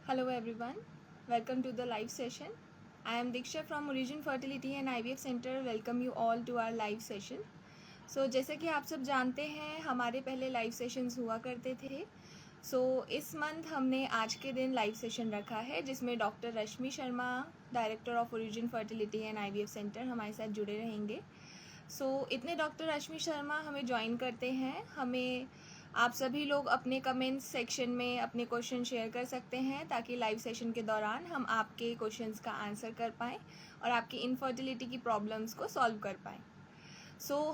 Hello everyone, welcome to the live session. I am Diksha from Origin Fertility and IVF Center. Welcome you all to our live session. So जैसे कि आप सब जानते हैं हमारे पहले लाइव सेशंस हुआ करते थे. इस मंथ हमने आज के दिन लाइव सेशन रखा है जिसमें doctor Rashmi Sharma, director of origin fertility and IVF centre, हमारे साथ जुड़े रहेंगे. इतने डॉक्टर रश्मि शर्मा हमें ज्वाइन करते हैं. हमें आप सभी लोग अपने कमेंट्स सेक्शन में अपने क्वेश्चन शेयर कर सकते हैं ताकि लाइव सेशन के दौरान हम आपके क्वेश्चंस का आंसर कर पाएँ और आपकी इनफर्टिलिटी की प्रॉब्लम्स को सॉल्व कर पाएँ.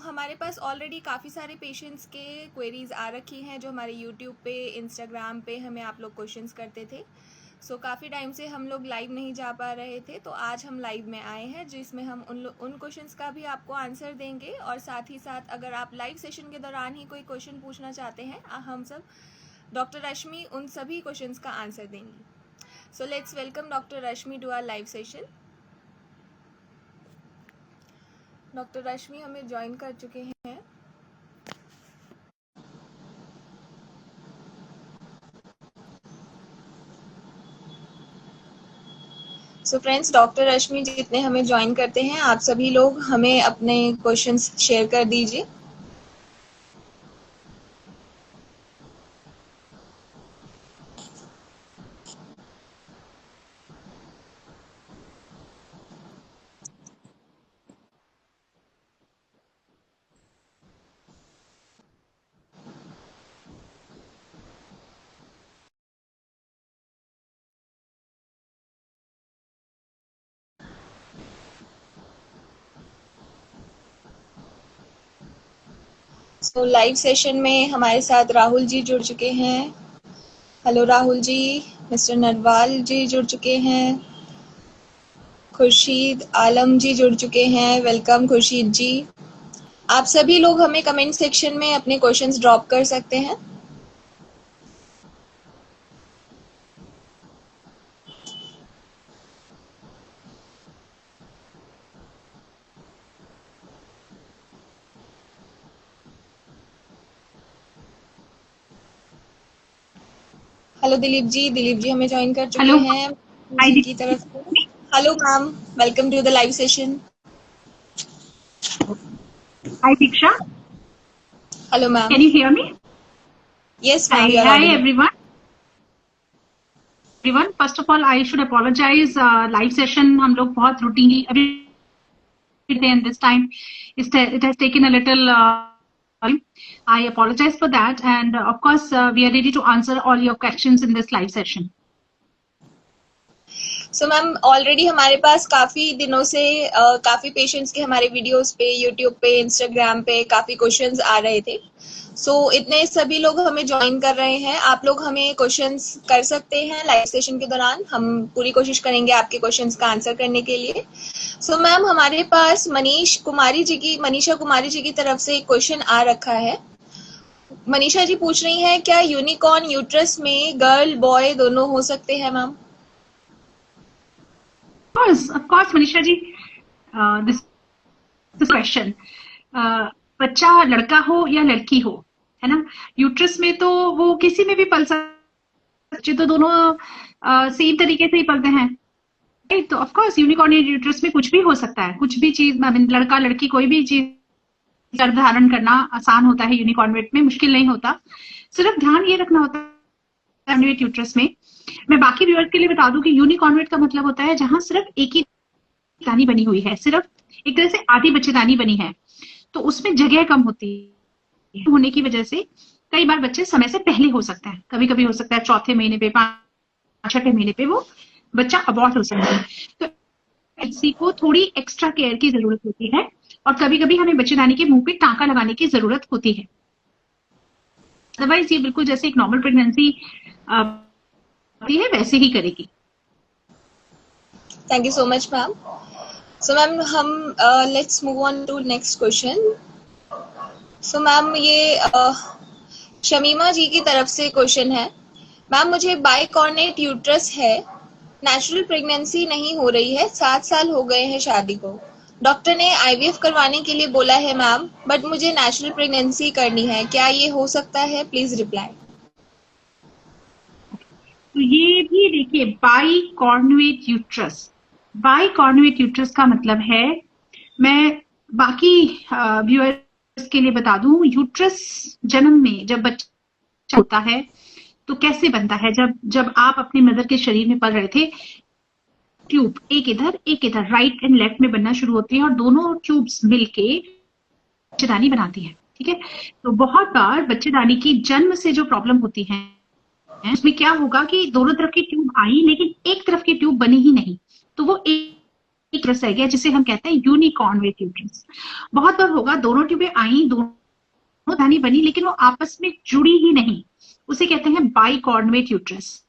हमारे पास ऑलरेडी काफ़ी सारे पेशेंट्स के क्वेरीज आ रखी हैं जो हमारे यूट्यूब पे, इंस्टाग्राम पे हमें आप लोग क्वेश्चंस करते थे. काफ़ी टाइम से हम लोग लाइव नहीं जा पा रहे थे, तो आज हम लाइव में आए हैं जिसमें हम उन क्वेश्चंस का भी आपको आंसर देंगे और साथ ही साथ अगर आप लाइव सेशन के दौरान ही कोई क्वेश्चन पूछना चाहते हैं हम सब डॉक्टर रश्मि उन सभी क्वेश्चंस का आंसर देंगी. Let's welcome doctor Rashmi to our live session. Doctor Rashmi हमें ज्वाइन कर चुके हैं. फ्रेंड्स, डॉक्टर रश्मि जितने हमें ज्वाइन करते हैं आप सभी लोग हमें अपने क्वेश्चंस शेयर कर दीजिए. लाइव सेशन में हमारे साथ राहुल जी जुड़ चुके हैं. हेलो राहुल जी. मिस्टर नरवाल जी जुड़ चुके हैं. खुर्शीद आलम जी जुड़ चुके हैं. वेलकम खुर्शीद जी. आप सभी लोग हमें कमेंट सेक्शन में अपने क्वेश्चंस ड्रॉप कर सकते हैं. हेलो दिलीप जी हमें ज्वाइन कर चुके हैं जी की तरफ से. Hello ma'am, welcome to the live session. Hi Diksha. Hello ma'am. Can you hear me? Yes ma'am. Hi everyone. First of all, I should apologize. Live session हम लोग बहुत routinely every day and this time it has taken a little time. I apologize for that, and of course we are ready to answer all your questions in this live session. Ma'am already हमारे पास काफ़ी दिनों से काफ़ी patients के हमारे videos पे, YouTube पे, Instagram पे काफ़ी क्वेश्चंस आ रहे थे. इतने सभी लोग हमें ज्वाइन कर रहे हैं. आप लोग हमें क्वेश्चंस कर सकते हैं लाइव सेशन के दौरान. हम पूरी कोशिश करेंगे आपके क्वेश्चंस का आंसर करने के लिए. मैम हमारे पास मनीषा कुमारी जी की तरफ से एक क्वेश्चन आ रखा है. मनीषा जी पूछ रही हैं, क्या यूनिकॉर्न यूट्रस में गर्ल बॉय दोनों हो सकते हैं ma'am? Of course, Manisha ji, this question. बच्चा लड़का हो या लड़की हो, है ना, यूट्रस में तो वो किसी में भी पल सकते, तो दोनों सेम तरीके से ही पलते हैं. तो ऑफ कोर्स यूनिकॉर्न यूट्रस में कुछ भी हो सकता है, कुछ भी चीज, लड़का लड़की कोई भी चीज गर्भ धारण करना आसान होता है. यूनिकॉर्न में मुश्किल नहीं होता. सिर्फ ध्यान ये रखना होता है यूट्रस में. मैं बाकी व्यूअर्स के लिए बता दूं कि यूनिकॉन्वेट का मतलब होता है जहां सिर्फ एक ही दानी बनी हुई है, सिर्फ एक तरह से आधी बच्चेदानी बनी है, तो उसमें जगह कम होती है. होने की वजह से कई बार बच्चे समय से पहले हो सकते हैं. कभी कभी हो सकता है चौथे महीने पे, 5-6 महीने पे वो बच्चा अबॉर्ट हो सकता है. तो इसी को थोड़ी एक्स्ट्रा केयर की जरूरत होती है और कभी कभी हमें बच्चेदानी के मुंह पे टांका लगाने की जरूरत होती है. अदरवाइज ये बिल्कुल जैसे एक नॉर्मल प्रेगनेंसी है वैसे ही करेगी. Thank you so much ma'am. Ma'am हम let's move on to next question. Ma'am ये शमीमा जी की तरफ से क्वेश्चन है. मैम मुझे बाइकॉर्नेट यूट्रस है, नेचुरल प्रेगनेंसी नहीं हो रही है, 7 साल हो गए हैं शादी को. डॉक्टर ने IVF करवाने के लिए बोला है मैम, बट मुझे नेचुरल प्रेगनेंसी करनी है, क्या ये हो सकता है? Please reply. तो ये भी देखिए बाइकॉर्नुएट यूट्रस। बाइकॉर्नुएट यूट्रस का मतलब है, मैं बाकी व्यूअर्स के लिए बता दूं, यूट्रस जन्म में जब बच्चा होता है तो कैसे बनता है, जब आप अपनी मदर के शरीर में पल रहे थे, ट्यूब एक इधर राइट एंड लेफ्ट में बनना शुरू होती है और दोनों ट्यूब्स मिलके बच्चेदानी बनाती है, ठीक है। तो बहुत बार बच्चेदानी की जन्म से जो प्रॉब्लम होती है उसमें क्या होगा कि दोनों तरफ की ट्यूब आई लेकिन एक तरफ की ट्यूब बनी ही नहीं, तो वो एक रह गया, जिसे हम कहते हैं यूनिकॉर्नुएट यूट्रस। बहुत बार होगा दोनों ट्यूबें आई, दोनों दानी बनी लेकिन वो आपस में जुड़ी ही नहीं, उसे कहते हैं बाइकॉर्नुएट यूट्रस।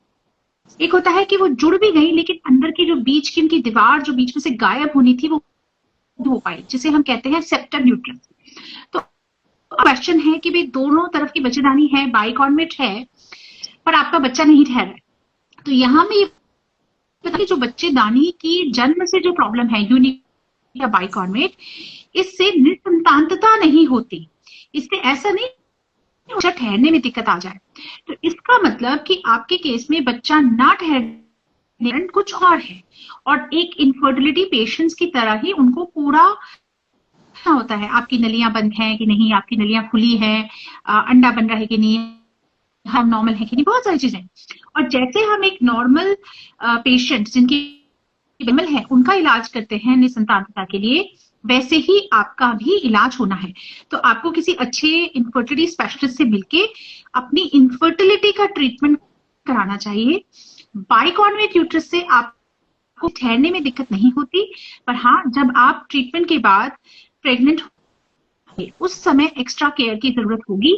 एक होता है कि वो जुड़ भी गई लेकिन अंदर की जो बीच की उनकी दीवार जो बीच में से गायब होनी थी वो हो पाई, जिसे हम कहते हैं सेप्टम यूट्रस। तो क्वेश्चन है कि भाई दोनों तरफ की बच्चेदानी है, बाइकॉर्नुएट है, पर आपका बच्चा नहीं ठहरा है। तो यहां में ये जो बच्चेदानी की जन्म से जो प्रॉब्लम है यूनिक या बाइकॉर्नुएट, इससे निसंतानता नहीं होती, इससे ऐसा नहीं बच्चा ठहरने में दिक्कत आ जाए। तो इसका मतलब कि आपके केस में बच्चा ना ठहरने कुछ और है, और एक इनफर्टिलिटी पेशेंट्स की तरह ही उनको पूरा होता है, आपकी नलियां बंद हैं कि नहीं, आपकी नलियां खुली है, अंडा बन रहा है कि नहीं, हम नॉर्मल है कि नहीं, बहुत सारी चीजें। और जैसे हम एक नॉर्मल पेशेंट जिनकी नॉर्मल है उनका इलाज करते हैं निसंतानता के लिए, वैसे ही आपका भी इलाज होना है। तो आपको किसी अच्छे इनफर्टिलिटी स्पेशलिस्ट से मिलके अपनी इनफर्टिलिटी का ट्रीटमेंट कराना चाहिए। बाइकॉर्नुएट यूट्रस से आपको ठहरने में दिक्कत नहीं होती, पर हाँ जब आप ट्रीटमेंट के बाद प्रेग्नेंट होंगे उस समय एक्स्ट्रा केयर की जरूरत होगी।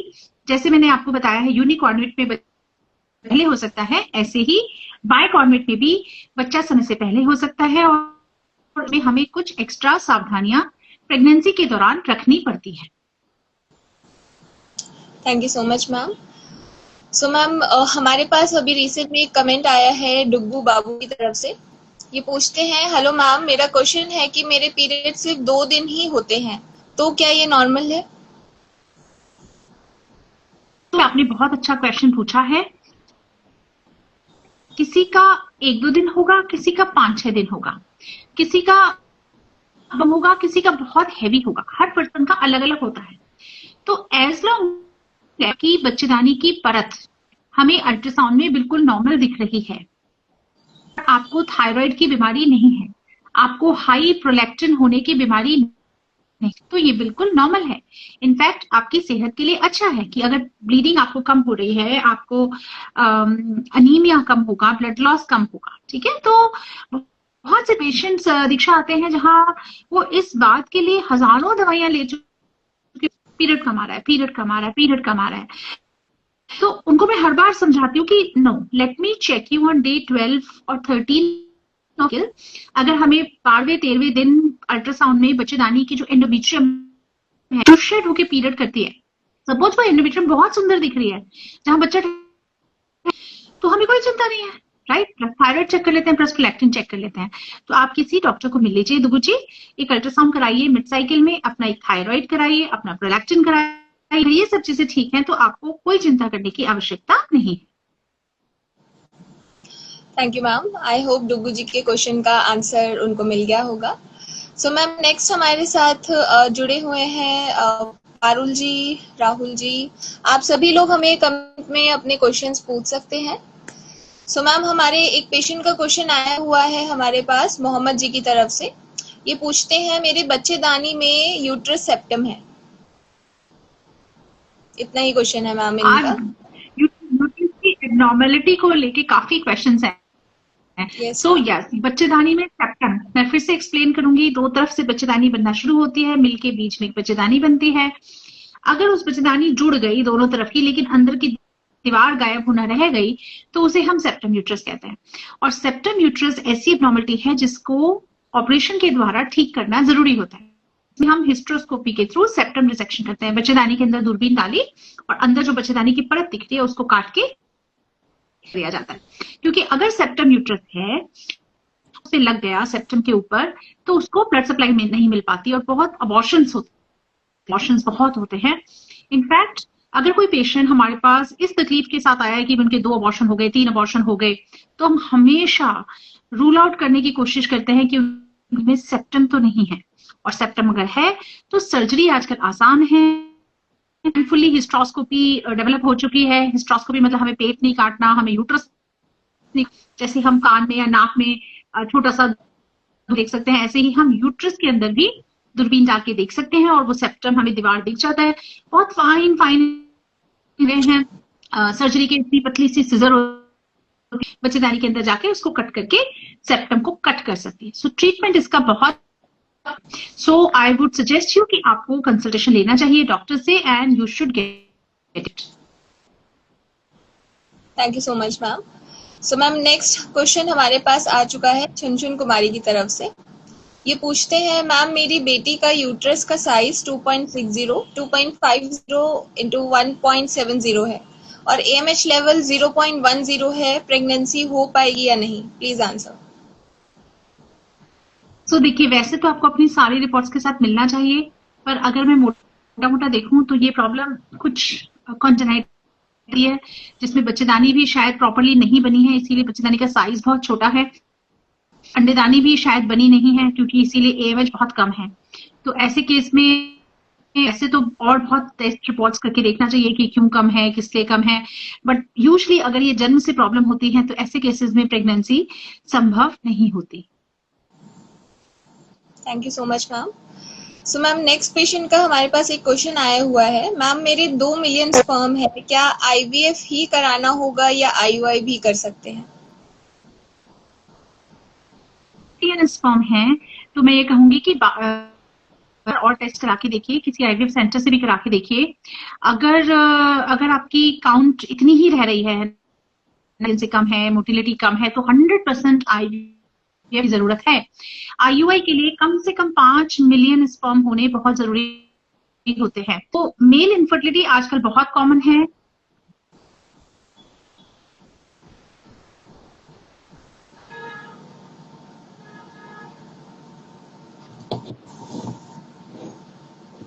जैसे मैंने आपको बताया है यूनिकॉर्नुएट में पहले हो सकता है, ऐसे ही बाइकॉर्नुएट में भी बच्चा समय से पहले हो सकता है, और में हमें कुछ एक्स्ट्रा सावधानियां प्रेगनेंसी के दौरान रखनी पड़ती है। Thank you so much ma'am. So ma'am हमारे पास अभी रिसेंट में एक कमेंट आया है डुग्गू बाबू की तरफ से। ये पूछते हैं, हेलो मैम, मेरा क्वेश्चन है कि मेरे पीरियड सिर्फ 2 दिन ही होते हैं, तो क्या ये नॉर्मल है? तो आपने बहुत अच्छा क्वेश्चन पूछा है। किसी का 1-2 दिन होगा, किसी का 5-6 दिन होगा, किसी का कम होगा, किसी का बहुत हैवी होगा, हर पर्सन का अलग अलग होता है। तो एज लॉन्ग की बच्चेदानी की परत हमें अल्ट्रासाउंड में बिल्कुल नॉर्मल दिख रही है, आपको थायराइड की बीमारी नहीं है, आपको हाई प्रोलैक्टिन होने की बीमारी नहीं, तो ये बिल्कुल नॉर्मल है। इनफैक्ट आपकी सेहत के लिए अच्छा है कि अगर ब्लीडिंग आपको कम हो रही है, आपको अनीमिया कम होगा, ब्लड लॉस कम होगा, ठीक है। तो बहुत से पेशेंट्स दीक्षा आते हैं जहां वो इस बात के लिए हजारों दवाइयां ले चुके, पीरियड कम आ रहा है, पीरियड कम आ रहा है, पीरियड कम आ रहा है। तो उनको मैं हर बार समझाती हूँ कि no, let me check you on day 12 और 13। अगर हमें 12वें-13वें दिन अल्ट्रासाउंड में बच्चेदानी की जो एंडोमेट्रियम है जो शेड होके पीरियड करती है, सपोज वो एंडोमेट्रियम बहुत सुंदर दिख रही है जहां बच्चा, तो हमें कोई चिंता नहीं है, राइट। थायराइड चेक कर लेते हैं, प्लस प्रोलैक्टिन चेक कर लेते हैं। तो आप किसी डॉक्टर को मिल लीजिए, दुगु जी, एक अल्ट्रासाउंड कराइए मिड साइकिल में, अपना एक थायराइड कराइए, अपना प्रोलैक्टिन कराइए, ये सब चीजें ठीक है, तो आपको कोई चिंता करने की आवश्यकता नहीं है। Thank you ma'am. I hope Duggu ji के क्वेश्चन का आंसर उनको मिल गया होगा। सो मैम नेक्स्ट हमारे साथ जुड़े हुए हैं पारुल जी, राहुल जी। आप सभी लोग हमें कमेंट में अपने क्वेश्चंस पूछ सकते हैं। सो मैम हमारे एक पेशेंट का क्वेश्चन आया हुआ है हमारे पास मोहम्मद जी की तरफ से। ये पूछते हैं, मेरे बच्चेदानी में यूट्रस सेप्टम है। इतना ही क्वेश्चन है मैम इनका। यूट्रस की एब्नॉर्मलिटी को लेके काफी क्वेश्चंस हैं। सो यस, बच्चेदानी में सेप्टम, मैं फिर से एक्सप्लेन करूंगी, 2 तरफ से बच्चेदानी बनना शुरू होती है, मिलके बीच में एक बच्चेदानी बनती है। अगर उस बच्चेदानी जुड़ गई दोनों तरफ की लेकिन अंदर की दीवार गायब होना रह गई, तो उसे हम सेप्टम यूट्रस कहते हैं। और सेप्टम यूट्रस ऐसी एब्नॉर्मलिटी है जिसको ऑपरेशन के द्वारा ठीक करना जरूरी होता है। हम हिस्ट्रोस्कोपी के थ्रू सेप्टम डिसेक्शन करते हैं, बच्चेदानी के अंदर दूरबीन डाली और अंदर जो बच्चेदानी की परत दिखती है उसको काट के दिया जाता है। क्योंकि अगर सेप्टम यूट्रस है, उसे लग गया सेप्टम के ऊपर, तो उसको ब्लड सप्लाई में नहीं मिल पाती और बहुत अबॉर्शंस बहुत होते हैं। इनफैक्ट अगर कोई पेशेंट हमारे पास इस तकलीफ के साथ आया है कि उनके 2 अबॉर्शन हो गए, 3 अबॉर्शन हो गए, तो हम हमेशा रूल आउट करने की कोशिश करते हैं कि उनमें सेप्टम तो नहीं है, और सेप्टम अगर है तो सर्जरी आजकल आसान है। फुल्ली हिस्ट्रोस्कोपी डेवलप हो चुकी है। हिस्ट्रोस्कोपी मतलब हमें पेट नहीं काटना, हमें यूट्रस नहीं, जैसे हम कान में या नाक में छोटा सा देख सकते हैं, ऐसे ही हम यूट्रस के अंदर भी दूरबीन डाल के देख सकते हैं और वो सेप्टम हमें दीवार दिख जाता है। बहुत फाइन हैं। सर्जरी के इतनी पतली सी सिजर बच्चेदानी के अंदर जाके उसको कट करके सेप्टम को कट कर सकती है। सो ट्रीटमेंट इसका बहुत, सो आई वुड सजेस्ट यू कि आपको कंसल्टेशन लेना चाहिए डॉक्टर से and you should get it. Thank you so much ma'am. So ma'am next question हमारे पास आ चुका है छुनछुन कुमारी की तरफ से। ये पूछते हैं, मैम मेरी बेटी का यूट्रस का साइज 2.60 2.50 इंटू 1.70 है और AMH लेवल 0.10 है, प्रेगनेंसी हो पाएगी या नहीं? Please answer. सो देखिए, वैसे तो आपको अपनी सारी रिपोर्ट्स के साथ मिलना चाहिए, पर अगर मैं मोटा मोटा देखूं तो ये प्रॉब्लम कुछ कॉन्जेनाइटल है, जिसमें बच्चेदानी भी शायद प्रॉपरली नहीं बनी है, इसीलिए बच्चेदानी का साइज बहुत छोटा है। अंडेदानी भी शायद बनी नहीं है क्योंकि इसीलिए AMH बहुत कम है। तो ऐसे केस में ऐसे तो और बहुत टेस्ट रिपोर्ट्स करके देखना चाहिए कि क्यों कम है, किस लिए कम है, बट यूजुअली अगर ये जन्म से प्रॉब्लम होती है तो ऐसे केसेस में प्रेगनेंसी संभव नहीं होती। Thank you so much ma'am. So ma'am next patient का हमारे पास एक क्वेश्चन आया हुआ है, मैम मेरे 2 मिलियन स्पर्म है, क्या IVF ही कराना होगा या IUI भी कर सकते हैं? स्पर्म है तो मैं ये कहूंगी कि और टेस्ट करा के देखिए, किसी IVF सेंटर से भी करा के देखिए। अगर आपकी काउंट इतनी ही रह रही है, से कम है, मोटिलिटी कम है, तो 100% IVF की जरूरत है। IUI के लिए कम से कम 5 मिलियन स्पर्म होने बहुत जरूरी होते हैं। तो मेल इनफर्टिलिटी आजकल बहुत कॉमन है।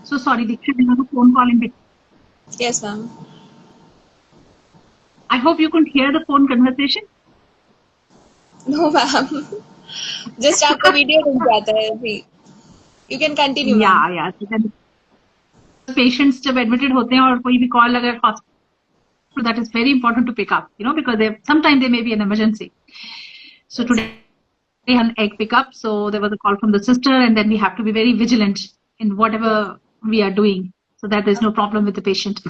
So sorry, Diksha, we have a phone call in between. Yes, ma'am. I hope you couldn't hear the phone conversation. No, ma'am. Just आपका वीडियो रुक जाता है अभी. You can continue. Yeah. Patients जब admitted होते हैं और कोई भी call अगर hospital, that is very important to pick up, because sometimes there may be an emergency. So today we had an egg pickup, so there was a call from the sister, and then we have to be very vigilant in whatever we are doing, so that there's no problem with the patient.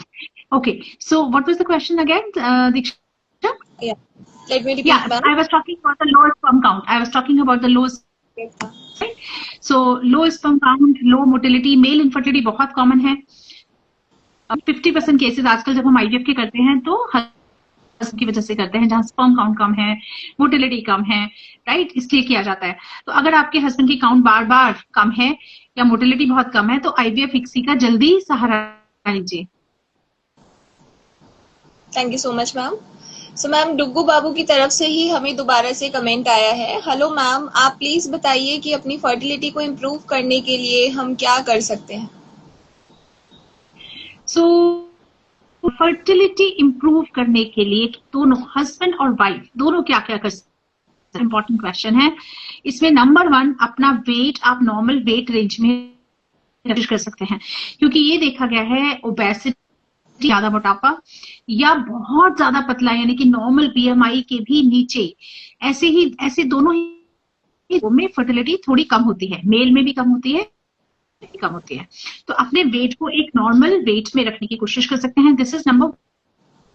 Okay, so what was the question again, Diksha? Yeah, let me repeat. Yeah, I was talking about the low sperm count. I was talking about the low. Right? So low sperm count, low motility, male infertility बहुत common है. 50% cases आजकल जब हम IVF के करते हैं तो की वजह से करते हैं, जहां स्पर्म काउंट कम है, मोटिलिटी कम है, राइट, इसलिए किया जाता है। तो अगर आपके हस्बैंड की काउंट बार बार कम है या मोटिलिटी बहुत कम है तो IVF इक्सी का जल्दी सहारा लीजिए। Thank you so much ma'am. So ma'am Duggu Babu की तरफ से ही हमें दोबारा से कमेंट आया है, हेलो मैम, आप प्लीज बताइए कि अपनी फर्टिलिटी को इम्प्रूव करने के लिए हम क्या कर सकते हैं? सो फर्टिलिटी इंप्रूव करने के लिए दोनों हस्बैंड और वाइफ दोनों क्या क्या कर सकते हैं, इंपॉर्टेंट क्वेश्चन है। इसमें नंबर 1, अपना वेट आप नॉर्मल वेट रेंज में कर सकते हैं, क्योंकि ये देखा गया है ओबेसिटी, ज्यादा मोटापा या बहुत ज्यादा पतला यानी कि नॉर्मल BMI के भी नीचे, ऐसे दोनों ही में फर्टिलिटी थोड़ी कम होती है, मेल में भी कम होती है। तो अपने वेट को एक नॉर्मल वेट में रखने की कोशिश कर सकते हैं। This is number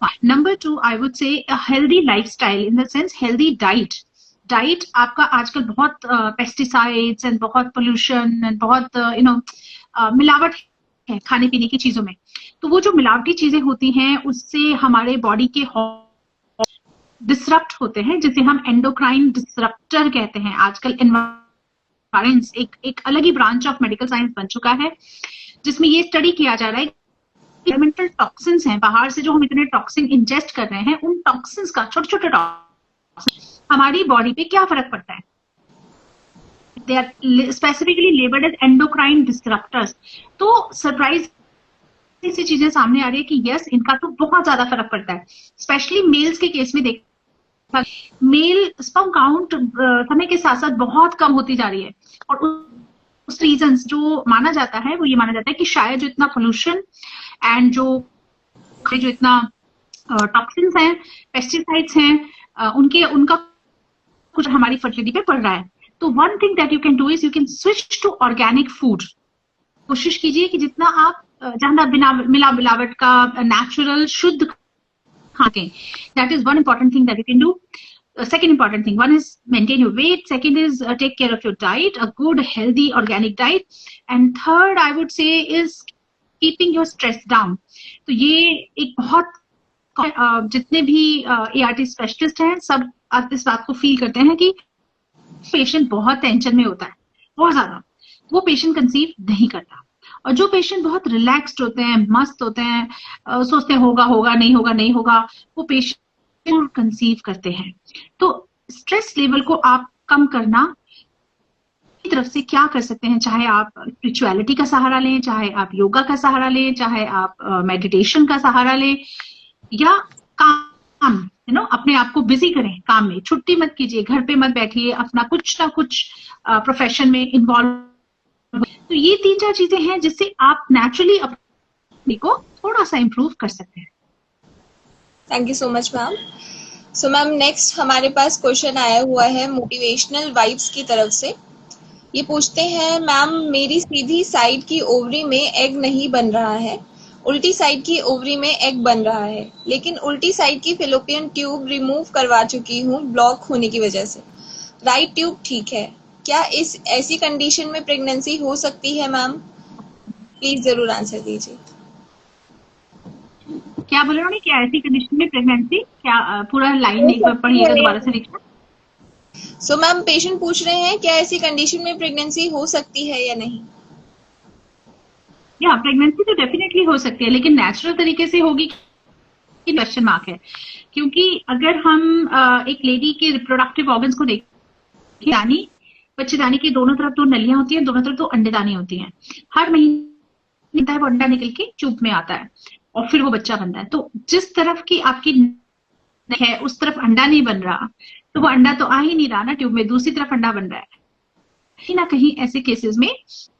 1। Number 2, I would say healthy lifestyle, in the sense healthy diet आपका आजकल बहुत पेस्टिसाइड्स एंड बहुत पोल्यूशन एंड बहुत मिलावट है खाने पीने की चीजों में। तो वो जो मिलावटी चीजें होती हैं उससे हमारे बॉडी के डिसरप्ट होते हैं, जिसे हम एंडोक्राइन डिसरप्टर कहते हैं। आजकल एक अलग ही ब्रांच ऑफ मेडिकल साइंस बन चुका है, जिसमें ये स्टडी किया जा रहा है एलिमेंटल टॉक्सिन्स हैं, बाहर से जो हम इतने टॉक्सिन इंजेस्ट कर रहे हैं, उन टॉक्सिन्स का, छोटे टॉक्सिन, हमारी बॉडी पे क्या फर्क पड़ता है। They are specifically labelled as endocrine disruptors. तो सरप्राइज ऐसी चीजें सामने आ रही है कि यस, इनका तो बहुत ज्यादा फर्क पड़ता है। स्पेशली मेल्स के केस में देखा, मेल स्पर्म काउंट समय के साथ साथ बहुत कम होती जा रही है, और उस रीजंस जो माना जाता है वो ये माना जाता है कि शायद जो इतना पोल्यूशन एंड जो इतना टॉक्सिन्स हैं, पेस्टिसाइड्स हैं, उनका कुछ हमारी फर्टिलिटी पे पड़ रहा है। तो one thing that you can do is you can switch to organic food. कोशिश कीजिए कि जितना आप ज्यादा बिना मिलावट का नेचुरल शुद्ध खाएं। That is one important thing that you can do. Second important thing, one is maintain your weight, second is take care of your diet, a good healthy organic diet, and third I would say is keeping your stress down. तो ये एक बहुत जितने भी ART specialist हैं सब इस बात को फील करते हैं कि पेशेंट बहुत टेंशन में होता है, बहुत ज्यादा, वो पेशेंट कंसीव नहीं करता। और जो पेशेंट बहुत रिलैक्स्ड होते हैं, मस्त होते हैं, सोचते हैं होगा नहीं होगा, वो पेशेंट कंसीव करते हैं। तो स्ट्रेस लेवल को आप कम करना की तरफ से क्या कर सकते हैं, चाहे आप स्पिरिचुअलिटी का सहारा लें, चाहे आप योगा का सहारा लें, चाहे आप मेडिटेशन का सहारा लें, या काम अपने आप को बिजी करें काम में, छुट्टी मत कीजिए, घर पे मत बैठिए, अपना कुछ ना कुछ प्रोफेशन में इन्वॉल्व। तो ये 3-4 चीजें हैं जिससे आप नेचुरली अपने को थोड़ा सा इम्प्रूव कर सकते हैं। Thank you so much ma'am. So ma'am next हमारे पास क्वेश्चन आया हुआ है मोटिवेशनल वाइब्स की तरफ से। ये पूछते हैं, मैम मेरी सीधी साइड की ओवरी में एग नहीं बन रहा है, उल्टी साइड की ओवरी में एग बन रहा है, लेकिन उल्टी साइड की फेलोपियन ट्यूब रिमूव करवा चुकी हूँ ब्लॉक होने की वजह से, राइट ट्यूब ठीक है, क्या इस ऐसी कंडीशन में प्रेगनेंसी हो सकती है मैम? प्लीज जरूर आंसर दीजिए। क्या बोल रहे हो, क्या ऐसी कंडीशन में प्रेगनेंसी, क्या पूरा लाइन एक बार पढ़िएगा दोबारा से लिखना। सो मैम पेशेंट पूछ रहे हैं क्या ऐसी कंडीशन में प्रेगनेंसी हो सकती है या नहीं? या प्रेगनेंसी तो डेफिनेटली हो सकती है, लेकिन नेचुरल तरीके से होगी कि क्वेश्चन मार्क है। क्योंकि अगर हम एक लेडी के रिप्रोडक्टिव ऑर्गन्स को देखें, बच्चेदानी के दोनों तरफ 2 नलियां होती हैं, दोनों तरफ 2 अंडेदानी होती हैं। हर महीने वो अंडा निकल के ट्यूब में आता है और फिर वो बच्चा बनता है। तो जिस तरफ की आपकी है उस तरफ अंडा नहीं बन रहा, तो वो अंडा तो आ ही नहीं रहा ना ट्यूब में, दूसरी तरफ अंडा बन रहा है। कहीं ना कहीं ऐसे केसेस में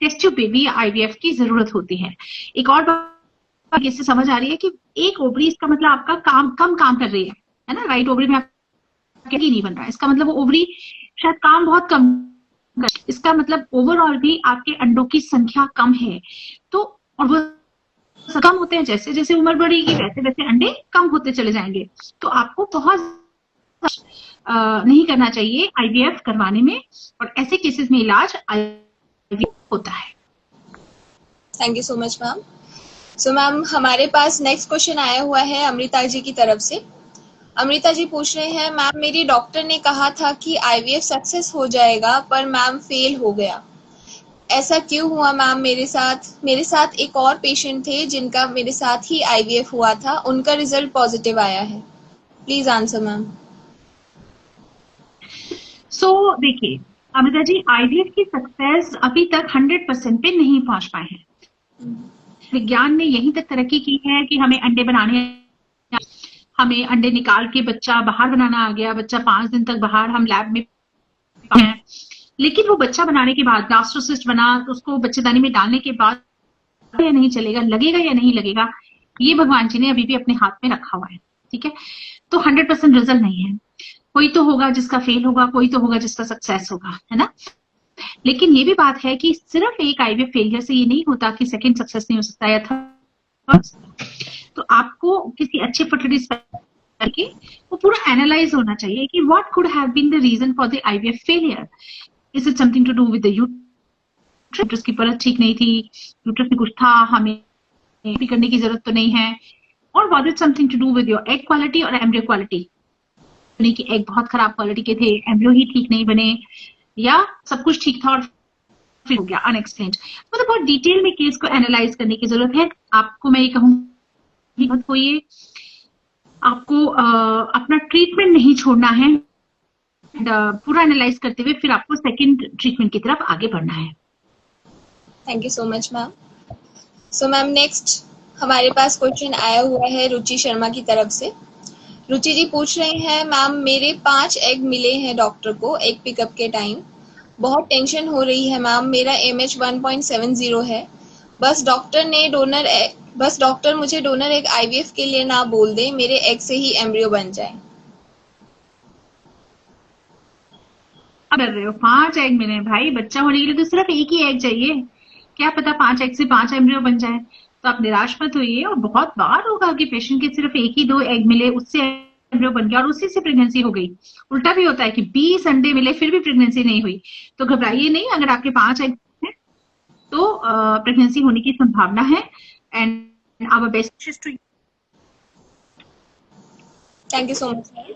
टेस्ट ट्यूब बेबी या IVF की जरूरत होती है। एक और बात इससे समझ आ रही है कि एक ओवरी, इसका मतलब आपका कम काम कर रही है ना, राइट ओवरी में आपका नहीं बन रहा है, इसका मतलब वो ओवरी शायद काम बहुत कम, इसका मतलब ओवरऑल भी आपके अंडों की संख्या कम है। तो और वो कम होते हैं, जैसे जैसे उम्र बढ़ेगी वैसे वैसे अंडे कम होते चले जाएंगे। तो आपको बहुत नहीं करना चाहिए IVF करवाने में, और ऐसे केसेस में इलाज IVF होता है। Thank you so much ma'am. So ma'am हमारे पास नेक्स्ट क्वेश्चन आया हुआ है अमृता जी की तरफ से। अमृता जी पूछ रहे हैं, मैम मेरी डॉक्टर ने कहा था कि IVF सक्सेस हो जाएगा, पर मैम फेल हो गया, ऐसा क्यों हुआ मैम मेरे साथ एक और पेशेंट थे जिनका मेरे साथ ही IVF हुआ था, उनका रिजल्ट पॉजिटिव आया है, प्लीज आंसर मैम। सो देखिए अमृता जी, IVF की सक्सेस अभी तक 100% पे नहीं पहुंच पाए हैं। विज्ञान ने यहीं तक तरक्की की है कि हमें अंडे बनाने, हमें अंडे निकाल के बच्चा बाहर बनाना आ गया, बच्चा 5 दिन तक बाहर हम लैब में है। लेकिन वो बच्चा बनाने के बाद ब्लास्टोसिस्ट बना, तो उसको बच्चेदानी में डालने के बाद या नहीं चलेगा, लगेगा या नहीं लगेगा, ये भगवान जी ने अभी भी अपने हाथ में रखा हुआ है। ठीक है, तो 100% रिजल्ट नहीं है, कोई तो होगा जिसका फेल होगा, कोई तो होगा जिसका सक्सेस होगा, है ना। लेकिन ये भी बात है कि सिर्फ एक IVF फेलियर से ये नहीं होता कि सेकंड सक्सेस नहीं हो सकता या थर्ड। तो आपको किसी अच्छे फर्टिलिटी स्पेशलिस्ट के वो पूरा एनालाइज होना चाहिए कि what could have been the reason for the IVF failure. Is it something to do with the uterus की परत ठीक नहीं थी, यूट्रस में कुछ था, हमें भी करने की जरूरत तो नहीं है, और was it something to do with your egg quality और एम्ब्रियो क्वालिटी, कि एग बहुत खराब क्वालिटी के थे, एम्ब्रियो ही ठीक नहीं बने, या सब कुछ ठीक था और फिर हो गया अनएक्सप्लेन्ड। मतलब बहुत डिटेल में केस को एनालाइज करने की जरूरत है। आपको मैं ये कहूंगी मत होइए, आपको अपना ट्रीटमेंट नहीं छोड़ना है, पूरा एनालाइज करते हुए फिर आपको सेकंड ट्रीटमेंट की तरफ आगे बढ़ना है। Thank you so much ma'am. So ma'am next हमारे पास क्वेश्चन आया हुआ है रुचि शर्मा की तरफ से। रुचि जी पूछ रहे हैं, मैम मेरे 5 एग मिले हैं डॉक्टर को एक पिकअप के टाइम। बहुत टेंशन हो रही है मैम, मेरा एमएच 1.70 है। बस डॉक्टर मुझे डोनर एग आईवीएफ के लिए ना बोल दे, मेरे एग से ही एम्ब्रियो बन जाए। अब कर रहे हो 5 एग मिले हैं भाई, बच्चा होने के लिए तो सिर्फ एक ही एग चाहिए। क्या पता 5 एग से 5 एम्ब्रियो बन जाए। तो आप निराश मत होइए। और बहुत बार होगा कि पेशेंट के सिर्फ एक ही 2 एग मिले, उससे एम्ब्रियो बन गया और उसी से प्रेगनेंसी हो गई। उल्टा भी होता है कि 20 अंडे मिले फिर भी प्रेगनेंसी नहीं हुई। तो घबराइए नहीं, अगर आपके 5 एग हैं तो प्रेगनेंसी होने की संभावना है। And our best wishes too. Thank you so much ma'am.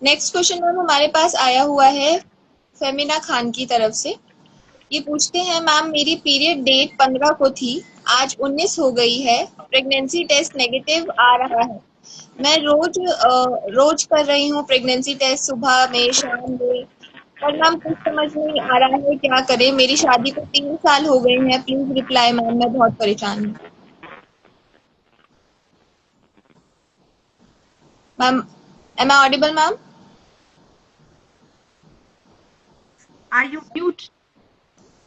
Next question ma'am हमारे पास आया हुआ है फेमिना खान की तरफ से। ये पूछते हैं, मैम मेरी पीरियड डेट 15 को थी, आज 19 हो गई है, प्रेगनेंसी टेस्ट नेगेटिव आ रहा है। मैं रोज कर रही हूँ प्रेगनेंसी टेस्ट, सुबह में शाम में, पर मैम कुछ समझ नहीं आ रहा है क्या करें। मेरी शादी को 3 साल हो गए हैं, प्लीज रिप्लाई मैम, मैं बहुत परेशान हूँ। Ma'am am I audible ma'am? Are you mute?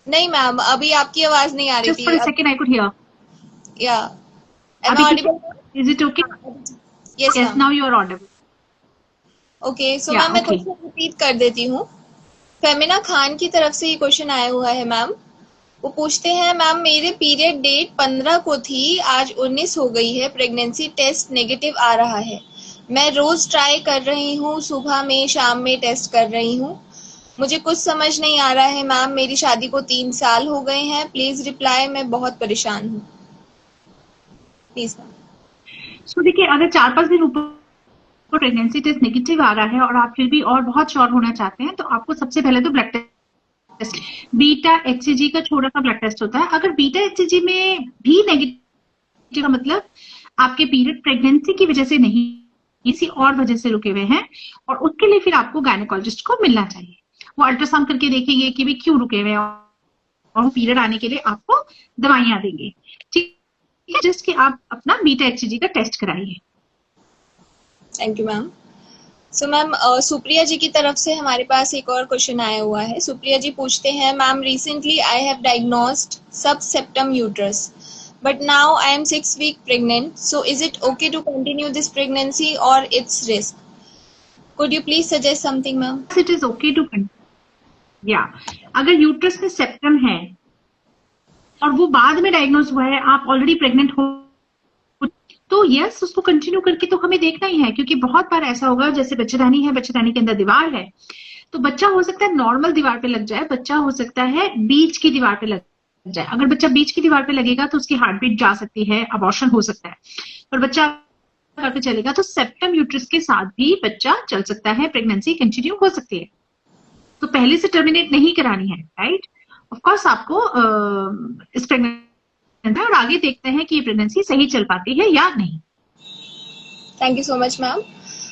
नहीं मैम, अभी आपकी आवाज नहीं आ रही जस्ट थी। For a second I could hear. Yeah am अभी आई ठीक है? Audible? Is it okay? Yes yes, ma'am. Now you are audible. Okay, so yeah ma'am मैं ओके। क्वेश्चन रिपीट कर देती हूँ। फेमिना खान की तरफ से ये क्वेश्चन आया हुआ है मैम। वो पूछते हैं, मैम मेरे पीरियड डेट 15 को थी, आज 19 हो गई है, प्रेगनेंसी टेस्ट नेगेटिव आ रहा है। मैं रोज ट्राई कर रही हूँ, सुबह में शाम में टेस्ट कर रही हूँ, मुझे कुछ समझ नहीं आ रहा है मैम। मेरी शादी को 3 साल हो गए हैं, प्लीज रिप्लाई, मैं बहुत परेशान हूँ, प्लीज मैम। सो देखिए, अगर 4-5 दिन ऊपर प्रेगनेंसी टेस्ट नेगेटिव आ रहा है और आप फिर भी और बहुत श्योर होना चाहते हैं, तो आपको सबसे पहले तो ब्लड टेस्ट, बीटा एचसीजी का छोटा सा ब्लड टेस्ट होता है। अगर बीटा एचसीजी में भी नेगेटिव का मतलब आपके पीरियड प्रेगनेंसी की वजह से नहीं, किसी और वजह से रुके हुए हैं, और उसके लिए फिर आपको गायनेकोलॉजिस्ट को मिलना चाहिए। वो अल्ट्रासाउंड करके देखेंगे कि भी क्यों रुके हुए हैं और पीरियड आने के लिए आपको दवाइयां देंगे। ठीक है, जस्ट कि आप अपना बीटा एचसीजी का टेस्ट कराइए। Thank you ma'am. So ma'am Supriya ji की तरफ से हमारे पास एक और क्वेश्चन आया हुआ है। सुप्रिया जी पूछते हैं, ma'am recently I have diagnosed sub septum uterus, but now I am 6 week pregnant, so is it okay to continue this pregnancy or it's risk? Could you please suggest something ma'am? It is okay too, या अगर uterus में septum है और वो बाद में diagnose हुआ है, आप ऑलरेडी प्रेग्नेंट हो, तो यस उसको कंटिन्यू करके तो हमें देखना ही है। क्योंकि बहुत बार ऐसा होगा, जैसे बच्चेदानी है, बच्चेदानी के अंदर दीवार है, तो बच्चा हो सकता है नॉर्मल दीवार पे लग जाए, बच्चा हो सकता है बीच की दीवार पे लग जाए। अगर बच्चा बीच की दीवार पे लगेगा तो उसकी हार्ट बीट जा सकती है, अबॉर्शन हो सकता है। और बच्चा पे चलेगा तो सेप्टम यूट्रस के साथ भी बच्चा चल सकता है, प्रेगनेंसी कंटिन्यू हो सकती है। तो पहले से टर्मिनेट नहीं करानी है, राइट? ऑफ कोर्स आपको इस प्रेगनेंसी और आगे देखते हैं कि ये प्रेगनेंसी सही चल पाती है या नहीं। Thank you so much ma'am.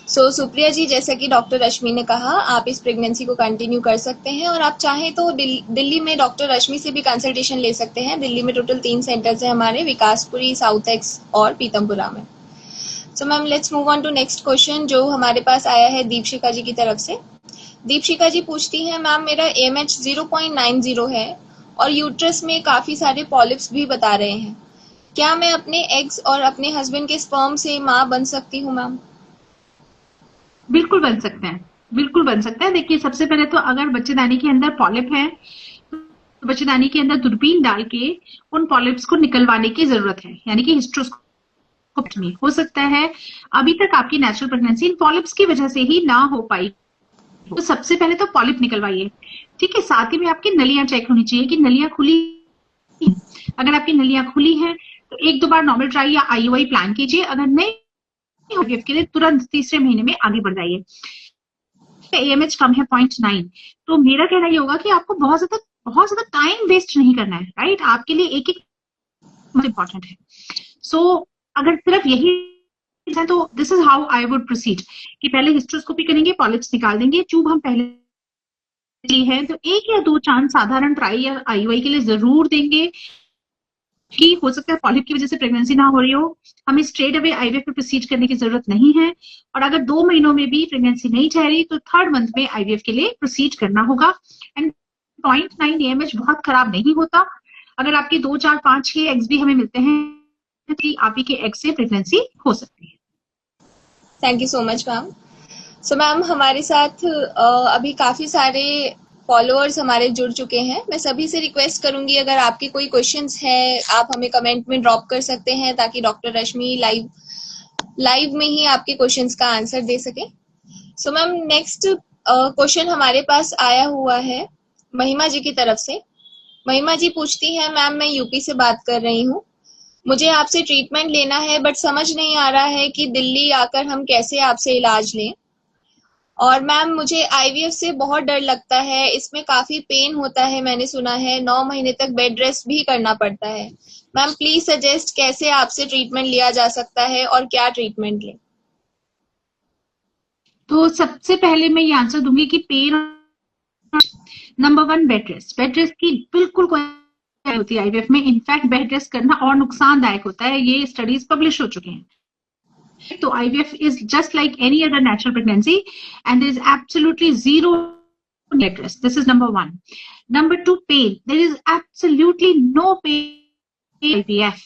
So Supriya ji, जैसा कि डॉक्टर रश्मि ने कहा, आप इस प्रेगनेंसी को कंटिन्यू कर सकते हैं, और आप चाहें तो दिल्ली में डॉक्टर रश्मि से भी कंसल्टेशन ले सकते हैं। दिल्ली में टोटल 3 सेंटर्स हैं हमारे, विकासपुरी, साउथ एक्स और पीतमपुरा में। So ma'am let's move on to next question, जो हमारे पास आया है दीपशिका जी की तरफ से। दीपशिका जी पूछती हैं, मैम मेरा AMH 0.90 है और यूट्रस में काफी सारे पॉलिप्स भी बता रहे हैं, क्या मैं अपने एग्स और अपने हस्बैंड के स्पर्म से माँ बन सकती हूँ मैम? बिल्कुल बन सकते हैं, बिल्कुल बन सकता है। देखिए, सबसे पहले तो अगर बच्चेदानी के अंदर पॉलिप है तो बच्चेदानी के अंदर दूरबीन डाल के उन पॉलिप्स को निकलवाने की जरूरत है, यानी कि हिस्ट्रोस्कोपी। हो सकता है अभी तक आपकी नेचुरल प्रेगनेंसी इन पॉलिप्स की वजह से ही ना हो पाई, तो सबसे पहले तो पॉलिप निकलवाइए। ठीक है, साथ ही में आपकी नलियां चेक होनी चाहिए कि नलियां खुली। अगर आपकी नलियां खुली हैं तो 1-2 बार नॉर्मल ट्राई या IUI प्लान कीजिए। अगर नहीं IVF के लिए तुरंत तीसरे महीने में आगे बढ़ जाइए। AMH कम है 0.9, तो मेरा कहना ये होगा कि आपको बहुत ज्यादा टाइम वेस्ट नहीं करना है, राइट? आपके लिए एक इंपॉर्टेंट है। सो अगर सिर्फ यही है तो this is how I would proceed कि पहले हिस्ट्रोस्कोपी करेंगे, पॉलिप्स निकाल देंगे। ट्यूब हम पहले है तो 1 या 2 चांस साधारण ट्राई या IUI के लिए जरूर देंगे। कि हो सकता है पॉलिप की वजह से प्रेगनेंसी ना हो रही हो, हमें स्ट्रेट अवे आईवीएफ पे प्रोसीड करने की जरूरत नहीं है। और अगर 2 महीनों में भी प्रेगनेंसी नहीं ठहरी तो 3rd मंथ में आईवीएफ के लिए प्रोसीड करना होगा। एंड 0.9 AMH बहुत खराब नहीं होता। अगर आपके 2, 4, 5, 6 एग्स भी हमें मिलते हैं तो आप ही के एग से प्रेगनेंसी हो सकती है। Thank you so much ma'am. So ma'am हमारे साथ अभी काफ़ी सारे फॉलोअर्स हमारे जुड़ चुके हैं। मैं सभी से रिक्वेस्ट करूंगी, अगर आपके कोई क्वेश्चंस हैं आप हमें कमेंट में ड्रॉप कर सकते हैं ताकि डॉक्टर रश्मि लाइव में ही आपके क्वेश्चंस का आंसर दे सके। सो मैम नेक्स्ट क्वेश्चन हमारे पास आया हुआ है महिमा जी की तरफ से। महिमा जी पूछती हैं, मैम मैं यूपी से बात कर रही हूँ, मुझे आपसे ट्रीटमेंट लेना है बट समझ नहीं आ रहा है कि दिल्ली आकर हम कैसे आपसे इलाज लें। और मैम मुझे आईवीएफ से बहुत डर लगता है, इसमें काफी पेन होता है, मैंने सुना है 9 महीने तक बेड रेस्ट भी करना पड़ता है। मैम प्लीज सजेस्ट कैसे आपसे ट्रीटमेंट लिया जा सकता है और क्या ट्रीटमेंट लें। तो सबसे पहले मैं ये आंसर दूंगी कि पेन, नंबर 1 बेड रेस्ट की बिल्कुल कोई होती है आईवीएफ में। इनफैक्ट बेड रेस्ट करना और नुकसानदायक होता है, ये स्टडीज पब्लिश हो चुके हैं। So IVF is just like any other natural pregnancy and there is absolutely zero bed rest. This is number 1. Number 2, pain. There is absolutely no pain in IVF.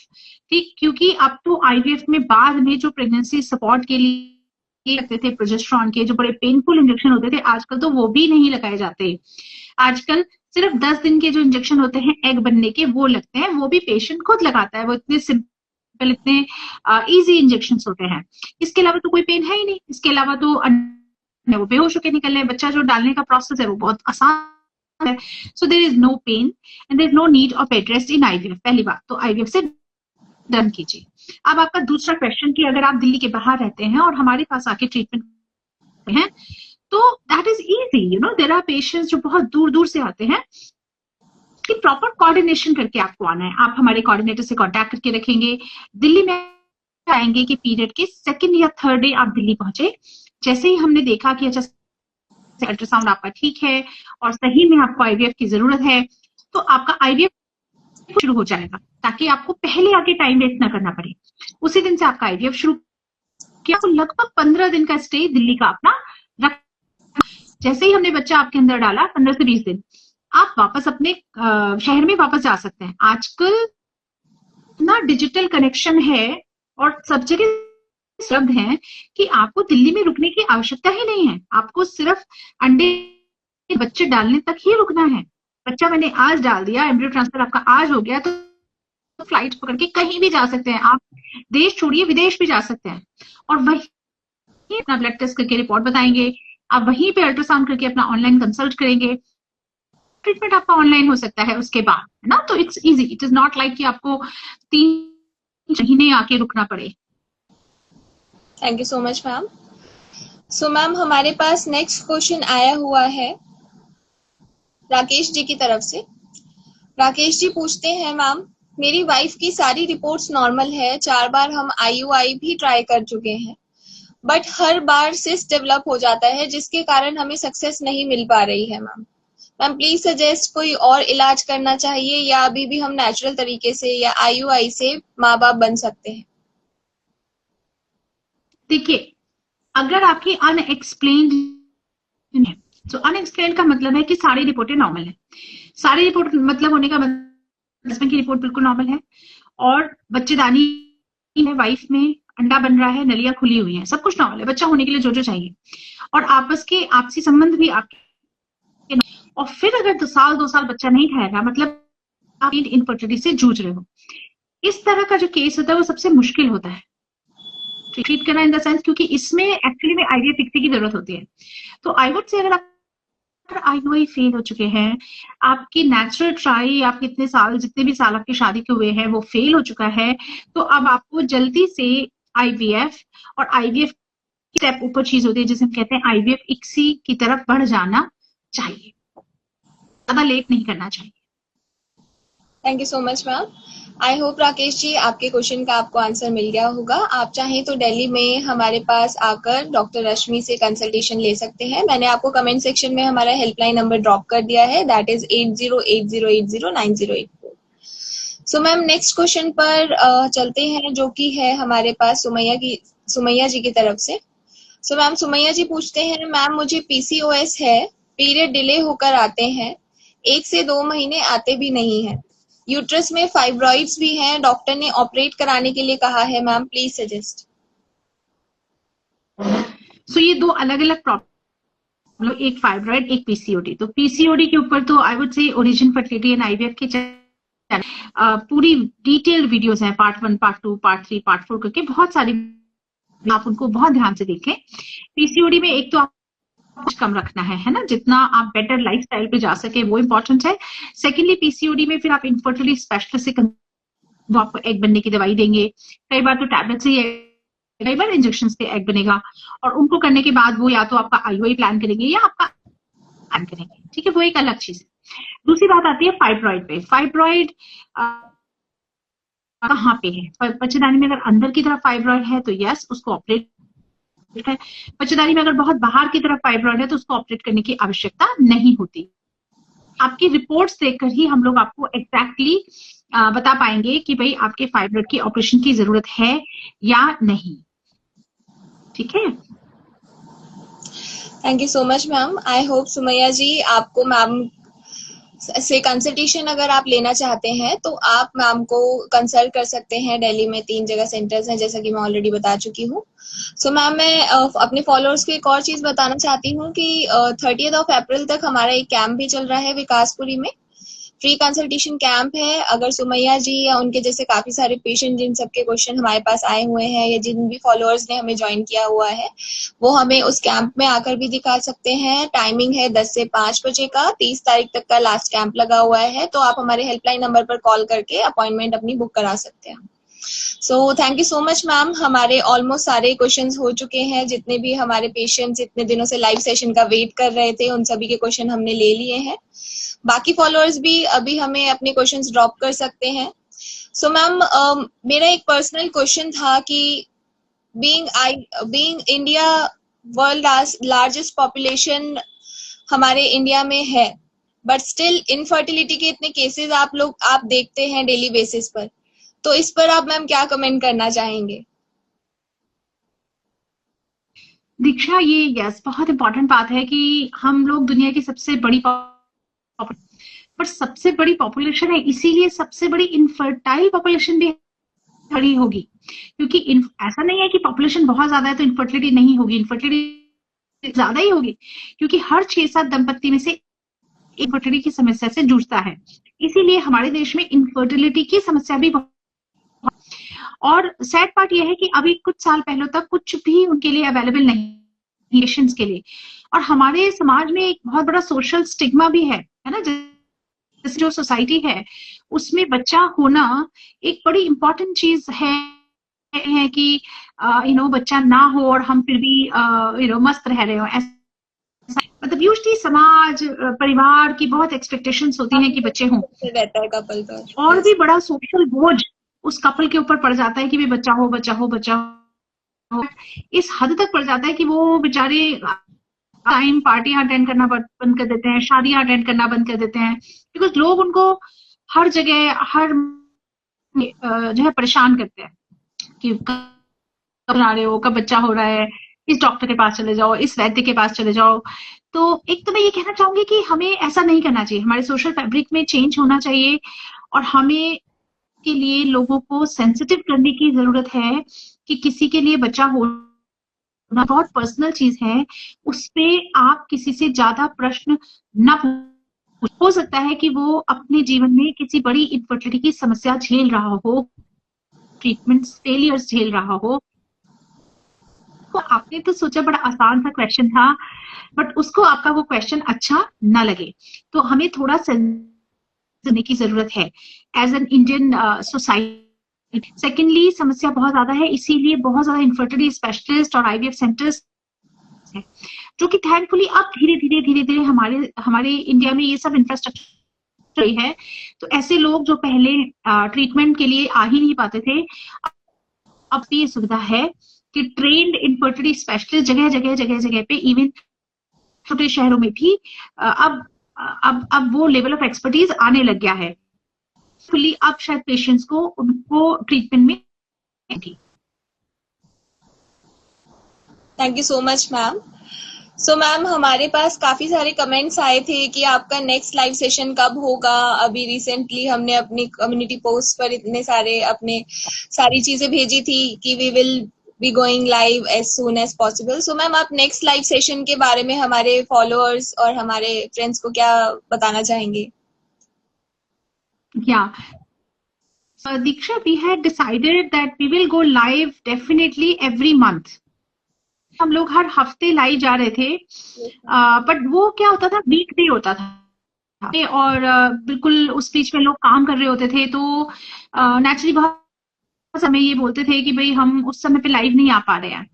ठीक, क्योंकि अब तो IVF में बाद में जो प्रेगनेंसी सपोर्ट के लिए लगते थे प्रोजेस्टेरॉन के, जो बड़े पेनफुल इंजेक्शन होते थे, आजकल तो वो भी नहीं लगाए जाते। आजकल सिर्फ 10 दिन के जो इंजेक्शन होते हैं एग बनने के वो लगते हैं, वो भी पेशेंट खुद लगाता है, वो इतने इतने इजी इंजेक्शंस होते हैं। इसके अलावा तो कोई पेन है ही नहीं। इसके अलावा तो वो बेहोश होकर निकल रहे हैं, बच्चा जो डालने का प्रोसेस है वो बहुत आसान है। So there is no pain and there is no need of bed rest in IVF. पहली बात तो आईवीएफ से डन कीजिए। अब आपका दूसरा क्वेश्चन कि अगर आप दिल्ली के बाहर रहते हैं और हमारे पास आके ट्रीटमेंट हैं तो that is easy, you know, there are patients जो बहुत दूर दूर से आते हैं कि प्रॉपर कोऑर्डिनेशन करके आपको आना है। आप हमारे कोऑर्डिनेटर से कांटेक्ट करके रखेंगे। दिल्ली में आएंगे कि पीरियड के 2nd या 3rd डे आप दिल्ली पहुंचे, जैसे ही हमने देखा कि अच्छा अल्ट्रासाउंड आपका ठीक है और सही में आपको आईवीएफ की जरूरत है, तो आपका आईवीएफ शुरू हो जाएगा ताकि आपको पहले आके टाइम वेस्ट ना करना पड़े। उसी दिन से आपका आईवीएफ शुरू किया। तो लगभग 15 दिन का स्टे दिल्ली का अपना रख, जैसे ही हमने बच्चा आपके अंदर डाला 15 से 20 दिन आप वापस अपने शहर में वापस जा सकते हैं। आजकल इतना डिजिटल कनेक्शन है और सब जगह उपलब्ध है कि आपको दिल्ली में रुकने की आवश्यकता ही नहीं है। आपको सिर्फ अंडे बच्चे डालने तक ही रुकना है। बच्चा मैंने आज डाल दिया, एम्ब्रियो ट्रांसफर आपका आज हो गया, तो फ्लाइट पकड़ के कहीं भी जा सकते हैं आप, देश छोड़िए विदेश भी जा सकते हैं। और वही अपना ब्लड टेस्ट करके रिपोर्ट बताएंगे, आप वहीं पे अल्ट्रासाउंड करके अपना ऑनलाइन कंसल्ट करेंगे, ट्रीटमेंट आपका ऑनलाइन हो सकता है उसके बाद, है ना। तो it's easy, it is not like कि आपको 3 महीने आके रुकना पड़े। Thank you so much ma'am. So ma'am हमारे पास नेक्स्ट क्वेश्चन आया हुआ है राकेश जी की तरफ से। राकेश जी पूछते हैं, मैम मेरी वाइफ की सारी रिपोर्ट्स नॉर्मल है, 4 बार हम आईयूआई भी ट्राई कर चुके हैं, but her bar cyst develop हो जाता है जिसके कारण हमें सक्सेस नहीं मिल पा रही है। मैम प्लीज सजेस्ट कोई और इलाज करना चाहिए या अभी भी हम नेचुरल तरीके से या आईयूआई से माँ बाप बन सकते हैं। देखिए, अगर आपकी अनएक्सप्लेन्ड है, तो अनएक्सप्लेन्ड का मतलब है कि सारी रिपोर्टें नॉर्मल है। सारी रिपोर्ट मतलब होने का हस्बैंड की रिपोर्ट बिल्कुल नॉर्मल है और बच्चेदानी है, वाइफ में अंडा बन रहा है, नलियां खुली हुई हैं, सब कुछ नॉर्मल है, बच्चा होने के लिए जो जो चाहिए, और आपस के आपसी संबंध भी आपके, और फिर अगर 2 साल बच्चा नहीं खाएगा, मतलब आप इनफर्टिलिटी से जूझ रहे हो। इस तरह का जो केस होता है वो सबसे मुश्किल होता है ट्रीट करना, इन द सेंस क्योंकि इसमें एक्चुअली में आईवीएफ फिक्सिंग की जरूरत होती है। तो आई वुड से अगर आप आईयूआई फेल हो चुके हैं, आपकी नेचुरल ट्राई, आप कितने साल, जितने भी साल आपकी शादी के हुए हैं वो फेल हो चुका है, तो अब आपको जल्दी से आईवीएफ, और आईवीएफ स्टेप ऊपर चीज होती है जिसे हम कहते हैं आईवीएफ इक्सी की तरफ बढ़ जाना चाहिए, ज्यादा लेट नहीं करना चाहिए। Thank you so much ma'am. I hope Rakesh ji आपके क्वेश्चन का आपको आंसर मिल गया होगा। आप चाहें तो दिल्ली में हमारे पास आकर डॉक्टर रश्मि से कंसल्टेशन ले सकते हैं। मैंने आपको कमेंट सेक्शन में हमारा हेल्पलाइन नंबर ड्रॉप कर दिया है, that is 8080809084। So ma'am next question पर चलते हैं, जो कि है हमारे पास सुमैया जी की तरफ से। सो मैम सुमैया जी पूछते हैं, मैम मुझे पीसीओएस है, पीरियड डिले होकर आते हैं, 1 से 2 महीने आते भी नहीं है, यूट्रस में फाइब्रॉइड्स भी हैं, डॉक्टर ने ऑपरेट कराने के लिए कहा है, मैम प्लीज सजेस्ट। सो ये दो अलग अलग प्रॉब्लम, एक फाइब्रॉइड एक पीसीओडी। तो पीसीओडी के ऊपर तो I would say origin fertility and IVF के पूरी डिटेल्ड वीडियोस हैं, पार्ट 1, पार्ट 2, पार्ट 3, पार्ट 4 करके बहुत सारी, आप उनको बहुत ध्यान से देखें। पीसीओडी में एक तो आप कुछ कम रखना है ना, जितना आप बेटर लाइफस्टाइल पे जा सके वो इंपॉर्टेंट है। सेकेंडली पीसीओडी में फिर आप इनफर्टिलिटी स्पेशलिस्ट से वो आपको एग बनने की दवाई देंगे, कई बार तो टैबलेट से ही कई बार इंजेक्शन से एग बनेगा, और उनको करने के बाद वो या तो आपका आईओआई प्लान करेंगे या आपका प्लान करेंगे, ठीक है, वो एक अलग चीज है। दूसरी बात आती है फाइब्रॉइड पे। फाइब्रॉइड कहाँ पे है? बच्चेदानी में अगर अंदर की तरफ फाइब्रॉइड है तो यस, उसको ऑपरेट है। बच्चेदानी में अगर बहुत बाहर की तरफ फाइब्रॉइड है तो उसको ऑपरेट करने की आवश्यकता नहीं होती। आपकी रिपोर्ट्स देखकर ही हम लोग आपको एग्जैक्टली बता पाएंगे कि भाई आपके फाइब्रॉइड की ऑपरेशन की जरूरत है या नहीं, ठीक है। Thank you so much ma'am. I hope Sumaiya ji, आपको मैम से कंसल्टेशन अगर आप लेना चाहते हैं तो आप मैम को कंसल्ट कर सकते हैं। दिल्ली में 3 जगह सेंटर्स हैं, जैसा कि मैं ऑलरेडी बता चुकी हूँ। सो मैम मैं अपने फॉलोअर्स को एक और चीज बताना चाहती हूँ कि 30 अप्रैल तक हमारा एक कैंप भी चल रहा है विकासपुरी में, फ्री कंसल्टेशन कैंप है। अगर सुमैया जी या उनके जैसे काफी सारे पेशेंट जिन सबके क्वेश्चन हमारे पास आए हुए हैं, या जिन भी फॉलोअर्स ने हमें ज्वाइन किया हुआ है, वो हमें उस कैंप में आकर भी दिखा सकते हैं। टाइमिंग है 10 से 5 बजे का, 30 तारीख तक का लास्ट कैंप लगा हुआ है, तो आप हमारे हेल्पलाइन नंबर पर कॉल करके अपॉइंटमेंट अपनी बुक करा सकते हैं। So thank you so much ma'am. हमारे ऑलमोस्ट सारे क्वेश्चंस हो चुके हैं। जितने भी हमारे पेशेंट्स इतने दिनों से लाइव सेशन का वेट कर रहे थे, उन सभी के क्वेश्चन हमने ले लिए हैं। बाकी फॉलोअर्स भी अभी हमें अपने क्वेश्चंस ड्रॉप कर सकते हैं। सो मैम मेरा एक पर्सनल क्वेश्चन था कि being India world largest population हमारे इंडिया में है, बट स्टिल इनफर्टिलिटी के इतने केसेस आप देखते हैं डेली बेसिस पर, तो इस पर आप मैम क्या कमेंट करना चाहेंगे? दीक्षा, ये यस बहुत इंपॉर्टेंट बात है कि हम लोग दुनिया की सबसे बड़ी पर सबसे बड़ी पॉपुलेशन है, इसीलिए सबसे बड़ी इनफर्टाइल पॉपुलेशन भी बड़ी होगी, क्योंकि ऐसा नहीं है कि पॉपुलेशन बहुत ज्यादा है तो इनफर्टिलिटी नहीं होगी, इनफर्टिलिटी ज्यादा ही होगी, क्योंकि हर 6-7 दंपत्ति में से एक इनफर्टिलिटी की समस्या से जूझता है। इसीलिए हमारे देश में इनफर्टिलिटी की समस्या भी बहुत, और सैड पार्ट यह है कि अभी कुछ साल पहले तक कुछ भी उनके लिए अवेलेबल नहीं पेशेंट्स के लिए, और हमारे समाज में एक बहुत बड़ा सोशल स्टिग्मा भी है ना, जो सोसाइटी है उसमें बच्चा होना एक बड़ी इंपॉर्टेंट चीज है कि बच्चा ना हो और हम फिर भी मस्त रह रहे हो, ऐसा मतलब यूजली समाज परिवार की बहुत एक्सपेक्टेशंस होती हैं कि बच्चे हों, रहता है कपल पर, और भी बड़ा सोशल बोझ उस कपल के ऊपर पड़ जाता है कि भी बच्चा हो बच्चा हो बच्चा हो, इस हद तक पड़ जाता है कि वो बेचारे टाइम पार्टियां अटेंड करना बंद कर देते हैं, शादियां अटेंड करना बंद कर देते हैं, बिकॉज लोग उनको हर जगह हर जो है परेशान करते हैं कि कब आ रहे हो, कब बच्चा हो रहा है, इस डॉक्टर के पास चले जाओ, इस वैद्य के पास चले जाओ। तो एक तो मैं ये कहना चाहूंगी कि हमें ऐसा नहीं करना चाहिए, हमारे सोशल फैब्रिक में चेंज होना चाहिए, और हमें के लिए लोगों को सेंसिटिव करने की जरूरत है कि किसी के लिए बच्चा होना बहुत पर्सनल चीज है, उस पे आप किसी से ज्यादा प्रश्न न पूछ। हो सकता है कि वो अपने जीवन में किसी बड़ी इनफर्टिलिटी की समस्या झेल रहा हो, ट्रीटमेंट फेलियर्स झेल रहा हो, तो आपने तो सोचा बड़ा आसान सा क्वेश्चन था, बट उसको आपका वो क्वेश्चन अच्छा ना लगे, तो हमें थोड़ा समझने की जरूरत है as an Indian society. Secondly समस्या बहुत ज्यादा है, इसीलिए बहुत ज्यादा इनफर्टिलिटी स्पेशलिस्ट और आईवीएफ सेंटर्स है, जो कि थैंकफुली अब धीरे धीरे हमारे इंडिया में ये सब इंफ्रास्ट्रक्चर है, तो ऐसे लोग जो पहले ट्रीटमेंट के लिए आ ही नहीं पाते थे, अब ये सुविधा है कि ट्रेन्ड इनफर्टिलिटी स्पेशलिस्ट जगह पे, इवन छोटे शहरों में भी अब वो लेवल ऑफ एक्सपर्टीज आने लग गया है। फुली अब शायद पेशेंट्स को उनको ट्रीटमेंट में thank you so much ma'am. So ma'am, हमारे पास काफ़ी सारे कमेंट्स आए थे कि आपका नेक्स्ट लाइव सेशन कब होगा। अभी रिसेंटली हमने अपनी कम्युनिटी पोस्ट पर इतने सारे अपने सारी चीज़ें भेजी थी कि we will be going live as soon as possible. So ma'am, आप नेक्स्ट लाइव सेशन के बारे में हमारे फॉलोअर्स और हमारे फ्रेंड्स को क्या बताना चाहेंगे? Yeah. Diksha, we had decided that we will go live definitely every month. हम लोग हर हफ्ते लाइव जा रहे थे, बट वो क्या होता था, वीकडे होता था और बिल्कुल उस बीच में लोग काम कर रहे होते थे, तो नेचुरली बहुत समय ये बोलते थे कि भाई हम उस समय पे लाइव नहीं आ पा रहे हैं,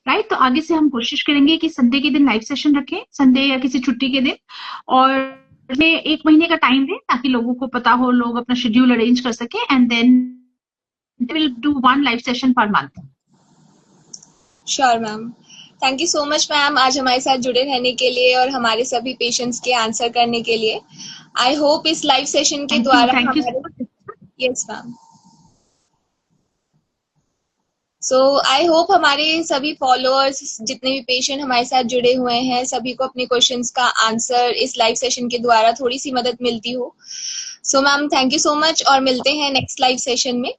राइट। तो आगे से हम कोशिश करेंगे कि संडे के दिन लाइव सेशन रखें, संडे या किसी छुट्टी के दिन, और में 1 महीने का टाइम दें ताकि लोगों को पता हो, लोग अपना शेड्यूल अरेंज कर सके, and then will do 1 live session per month. Sure ma'am. Thank you so much ma'am, आज हमारे साथ जुड़े रहने के लिए और हमारे सभी पेशेंट्स के आंसर करने के लिए। आई होप इस लाइव सेशन के द्वारा थैंक यू। हमारे yes ma'am. So I hope हमारे सभी फॉलोअर्स, जितने भी पेशेंट हमारे साथ जुड़े हुए हैं, सभी को अपने क्वेश्चंस का आंसर इस लाइव सेशन के द्वारा थोड़ी सी मदद मिलती हो। So ma'am, thank you so much और मिलते हैं नेक्स्ट लाइव सेशन में।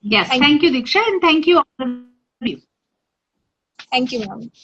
Yes, thank you Diksha, and thank you all of you. Thank you ma'am.